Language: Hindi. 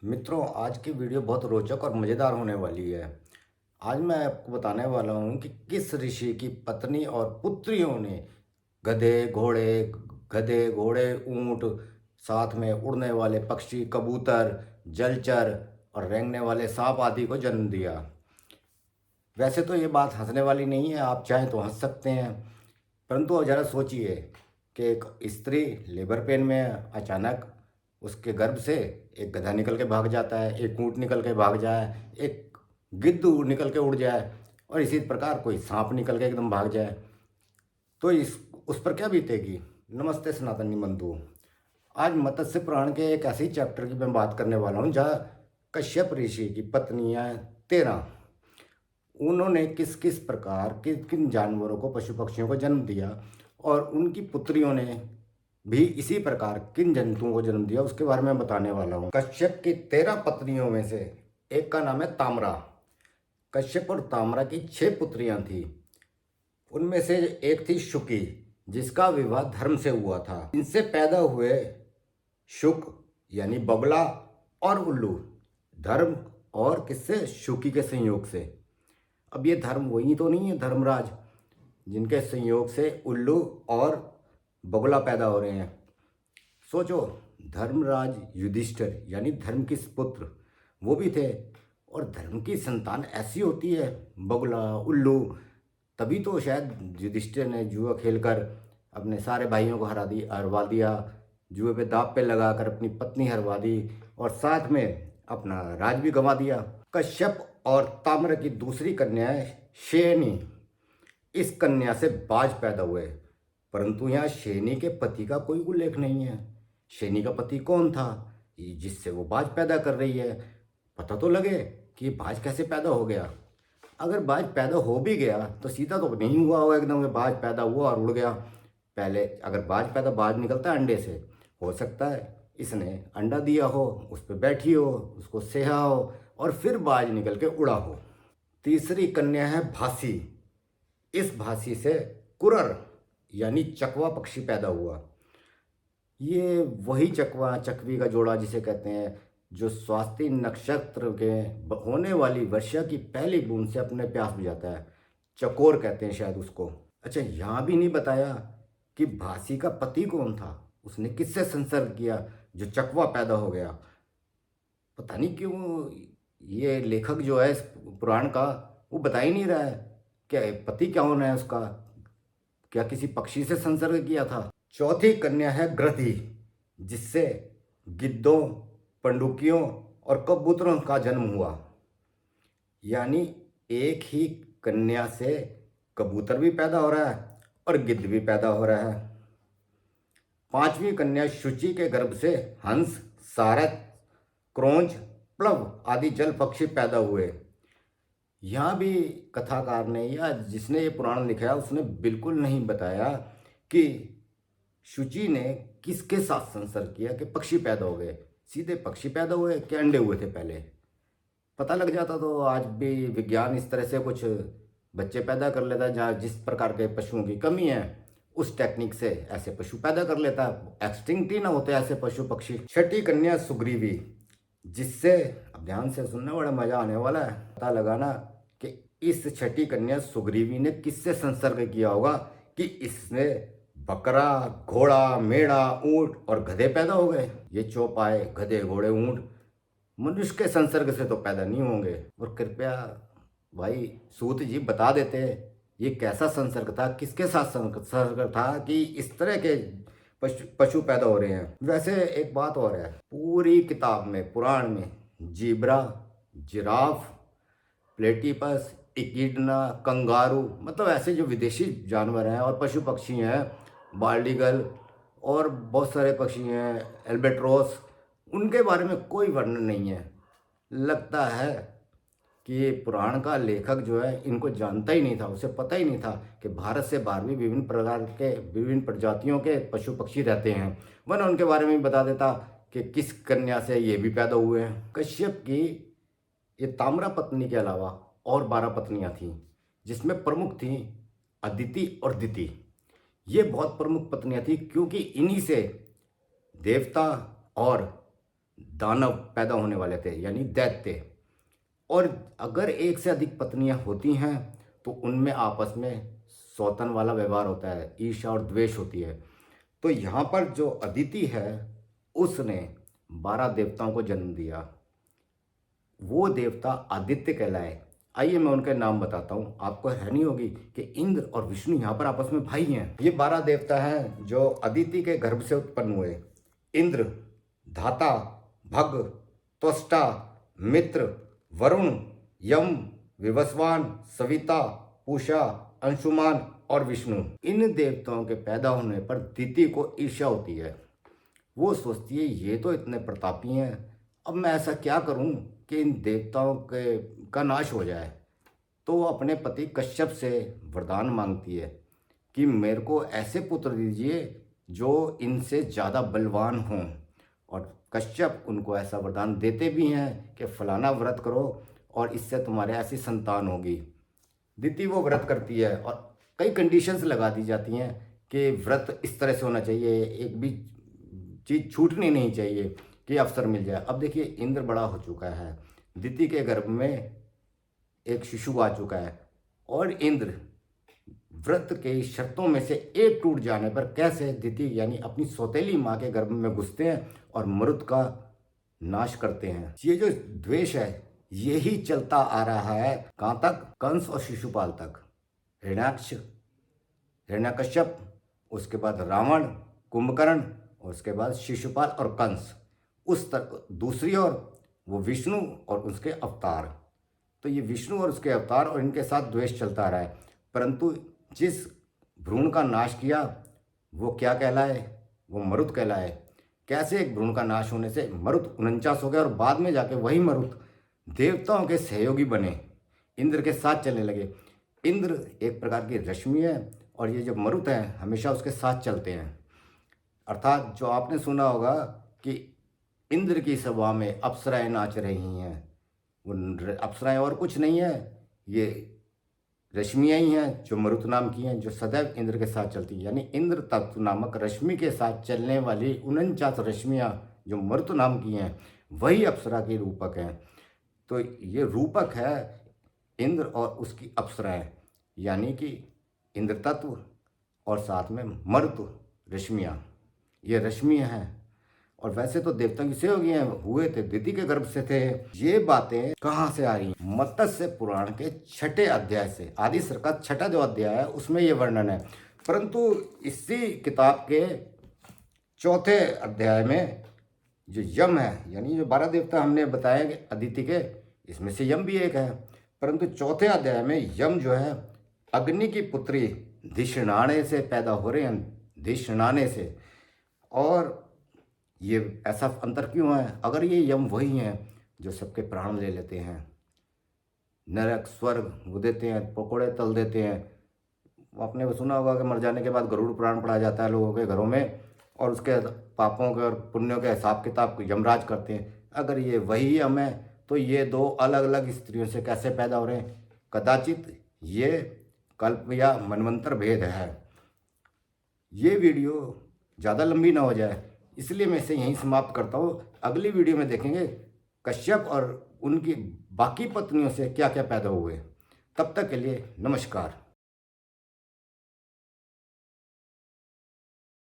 मित्रों, आज की वीडियो बहुत रोचक और मज़ेदार होने वाली है। आज मैं आपको बताने वाला हूँ कि किस ऋषि की पत्नी और पुत्रियों ने गधे, घोड़े, ऊँट, साथ में उड़ने वाले पक्षी, कबूतर, जलचर और रेंगने वाले सांप आदि को जन्म दिया। वैसे तो ये बात हँसने वाली नहीं है, आप चाहें तो हँस सकते हैं, परंतु अब ज़रा सोचिए कि एक स्त्री लेबर पेन में है, अचानक उसके गर्भ से एक गधा निकल के भाग जाता है, एक ऊँट निकल के भाग जाए, एक गिद्ध निकल के उड़ जाए और इसी प्रकार कोई सांप निकल के एकदम भाग जाए, तो इस उस पर क्या बीतेगी। नमस्ते सनातनी बंधु। आज मत्स्य पुराण के एक ऐसे ही चैप्टर की मैं बात करने वाला हूँ जहाँ कश्यप ऋषि की पत्नियाँ 13, उन्होंने किस किस प्रकार किन किन जानवरों को, पशु पक्षियों को जन्म दिया और उनकी पुत्रियों ने भी इसी प्रकार किन जंतुओं को जन्म दिया, उसके बारे में बताने वाला हूँ। कश्यप की 13 पत्नियों में से एक का नाम है ताम्रा। कश्यप और ताम्रा की 6 पुत्रियां थी। उनमें से एक थी शुकी, जिसका विवाह धर्म से हुआ था। इनसे पैदा हुए शुक यानी बगला और उल्लू, धर्म और किससे, शुकी के संयोग से। अब ये धर्म वही तो नहीं है धर्मराज, जिनके संयोग से उल्लू और बगुला पैदा हो रहे हैं। सोचो, धर्मराज युधिष्ठिर यानी धर्म के पुत्र वो भी थे, और धर्म की संतान ऐसी होती है बगुला, उल्लू। तभी तो शायद युधिष्ठिर ने जुआ खेलकर अपने सारे भाइयों को हरवा दिया, जुए पे दांव पे लगाकर अपनी पत्नी हरवा दी और साथ में अपना राज भी गंवा दिया। कश्यप और ताम्र की दूसरी कन्या है शेनी। इस कन्या से बाज पैदा हुए, परंतु यहाँ शेनी के पति का कोई उल्लेख नहीं है। शेनी का पति कौन था जिससे वो बाज पैदा कर रही है। पता तो लगे कि ये बाज कैसे पैदा हो गया। अगर बाज पैदा हो भी गया तो सीधा तो नहीं हुआ होगा एकदम कि बाज पैदा हुआ और उड़ गया। पहले अगर बाज निकलता है अंडे से, हो सकता है इसने अंडा दिया हो, उस पर बैठी हो, उसको सेहा हो और फिर बाज निकल के उड़ा हो। तीसरी कन्या है भासी। इस भासी से कुरर यानी चकवा पक्षी पैदा हुआ। ये वही चकवा चकवी का जोड़ा जिसे कहते हैं, जो स्वाति नक्षत्र के होने वाली वर्षा की पहली बूंद से अपने प्यास बुझाता है। चकोर कहते हैं शायद उसको। अच्छा, यहाँ भी नहीं बताया कि भासी का पति कौन था, उसने किससे संसर्ग किया जो चकवा पैदा हो गया। पता नहीं क्यों ये लेखक जो है इस पुराण का, वो बता ही नहीं रहा है क्या पति क्या होना है उसका, क्या किसी पक्षी से संसर्ग किया था। चौथी कन्या है ग्रथि, जिससे गिद्धों, पंडुकियों और कबूतरों का जन्म हुआ। यानी एक ही कन्या से कबूतर भी पैदा हो रहा है और गिद्ध भी पैदा हो रहा है। पांचवी कन्या शुचि के गर्भ से हंस, सारथ, क्रोंच, प्लव आदि जल पक्षी पैदा हुए। यहाँ भी कथाकार ने या जिसने ये पुराण लिखा उसने बिल्कुल नहीं बताया कि शुचि ने किसके साथ संसर्ग किया कि पक्षी पैदा हो गए। सीधे पक्षी पैदा हुए कि अंडे हुए थे पहले, पता लग जाता तो आज भी विज्ञान इस तरह से कुछ बच्चे पैदा कर लेता, जहाँ जिस प्रकार के पशुओं की कमी है उस टेक्निक से ऐसे पशु पैदा कर लेता, एक्सटिंक्ट ही ना होते ऐसे पशु पक्षी। छठी कन्या सुग्रीवी, जिससे अब ध्यान से सुनना, बड़ा मजा आने वाला है। पता लगाना कि इस छठी कन्या सुग्रीवी ने किससे संसर्ग किया होगा कि इसने बकरा, घोड़ा, मेढ़ा, ऊंट और गधे पैदा हो गए। ये चौपाए गधे, घोड़े, ऊंट मनुष्य के संसर्ग से तो पैदा नहीं होंगे। और कृपया भाई सूत जी बता देते ये कैसा संसर्ग था, किसके साथ संसर्ग था कि इस तरह के पशु पैदा हो रहे हैं। वैसे एक बात और है, पूरी किताब में, पुराण में zebra, giraffe, platypus, echidna, kangaroo, मतलब ऐसे जो विदेशी जानवर हैं और पशु पक्षी हैं, बाल्डीगल और बहुत सारे पक्षी हैं, एल्बेट्रोस, उनके बारे में कोई वर्णन नहीं है। लगता है कि ये पुराण का लेखक जो है इनको जानता ही नहीं था, उसे पता ही नहीं था कि भारत से बाहर भी विभिन्न प्रकार के, विभिन्न प्रजातियों के पशु पक्षी रहते हैं, वरना उनके बारे में बता देता कि किस कन्या से ये भी पैदा हुए हैं। कश्यप की ये ताम्रा पत्नी के अलावा और 12 पत्नियां थीं, जिसमें प्रमुख थीं अदिति और दिति। ये बहुत प्रमुख पत्नियां थीं क्योंकि इन्हीं से देवता और दानव पैदा होने वाले थे, यानी दैत्य। और अगर एक से अधिक पत्नियां होती हैं तो उनमें आपस में सौतन वाला व्यवहार होता है, ईर्ष्या और द्वेष होती है। तो यहाँ पर जो अदिति है उसने 12 देवताओं को जन्म दिया। वो देवता आदित्य कहलाए। आइए मैं उनके नाम बताता हूँ, आपको हैरानी होगी कि इंद्र और विष्णु यहाँ पर आपस में भाई हैं। ये 12 देवता हैं जो अदिति के गर्भ से उत्पन्न हुए। इंद्र, धाता, भग, त्वष्टा, मित्र, वरुण, यम, विवस्वान, सविता, पूषा, अंशुमान और विष्णु। इन देवताओं के पैदा होने पर दिति को ईर्ष्या होती है। वो सोचती है ये तो इतने प्रतापी हैं, अब मैं ऐसा क्या करूं कि इन देवताओं के का नाश हो जाए। तो वो अपने पति कश्यप से वरदान मांगती है कि मेरे को ऐसे पुत्र दीजिए जो इनसे ज़्यादा बलवान हों। और कश्यप उनको ऐसा वरदान देते भी हैं कि फलाना व्रत करो और इससे तुम्हारे ऐसी संतान होगी। दिति वो व्रत करती है और कई कंडीशंस लगा दी जाती हैं कि व्रत इस तरह से होना चाहिए, एक भी चीज़ छूटनी नहीं चाहिए कि अवसर मिल जाए। अब देखिए इंद्र बड़ा हो चुका है, दिति के गर्भ में एक शिशु आ चुका है और इंद्र व्रत के शर्तों में से एक टूट जाने पर कैसे दिति यानी अपनी सौतेली माँ के गर्भ में घुसते हैं और मरुत का नाश करते हैं। ये जो द्वेष है यही चलता आ रहा है कहाँ तक, कंस और शिशुपाल तक। हिरण्याक्ष, हिरण्यकश्यप, उसके बाद रावण, कुंभकर्ण और उसके बाद शिशुपाल और कंस। उस तक दूसरी ओर वो विष्णु और उसके अवतार। तो ये विष्णु और उसके अवतार और इनके साथ द्वेष चलता आ रहा है। परंतु जिस भ्रूण का नाश किया वो क्या कहलाए, वो मरुत कहलाए। कैसे एक भ्रूण का नाश होने से मरुत 49 हो गया और बाद में जाके वही मरुत देवताओं के सहयोगी बने, इंद्र के साथ चलने लगे। इंद्र एक प्रकार की रश्मि है और ये जो मरुत हैं हमेशा उसके साथ चलते हैं। अर्थात जो आपने सुना होगा कि इंद्र की सभा में अप्सराएं नाच रही हैं, वो अप्सराएं और कुछ नहीं है, ये रश्मियाँ ही हैं जो मरुत नाम की हैं, जो सदैव इंद्र के साथ चलती हैं। यानी इंद्र तत्व नामक रश्मि के साथ चलने वाली 49 रश्मियाँ जो मरुत नाम की हैं वही अप्सरा के रूपक हैं। तो ये रूपक है इंद्र और उसकी अप्सराएं, यानी कि इंद्र तत्व और साथ में मरुत रश्मियाँ, ये रश्मियाँ हैं। और वैसे तो देवताओं की सहयोगी हैं, हुए थे दिति के गर्भ से थे। ये बातें कहाँ से आ रही हैं? मत्स्य पुराण के 6ठे अध्याय से। आदि सर का 6ठा जो अध्याय है उसमें ये वर्णन है। परंतु इसी किताब के 4थे अध्याय में जो यम है, यानी जो 12 देवता हमने बताए अदिति के, इसमें से यम भी एक है। परंतु 4थे अध्याय में यम जो है अग्नि की पुत्री धिषणाने से पैदा हो रहे हैं, धिषणाने से। और ये ऐसा अंतर क्यों है? अगर ये यम वही हैं जो सबके प्राण ले लेते हैं, नरक स्वर्ग वो देते हैं, पकोड़े तल देते हैं। आपने वो सुना होगा कि मर जाने के बाद गरुड़ पुराण पढ़ा जाता है लोगों के घरों में और उसके पापों के और पुण्यों के हिसाब किताब यमराज करते हैं। अगर ये वही यम है तो ये 2 अलग अलग स्त्रियों से कैसे पैदा हो रहे हैं? कदाचित ये कल्प या मनवंतर भेद है। ये वीडियो ज़्यादा लंबी ना हो जाए इसलिए मैं इसे यहीं समाप्त करता हूँ। अगली वीडियो में देखेंगे कश्यप और उनकी बाकी पत्नियों से क्या क्या पैदा हुए। तब तक के लिए नमस्कार।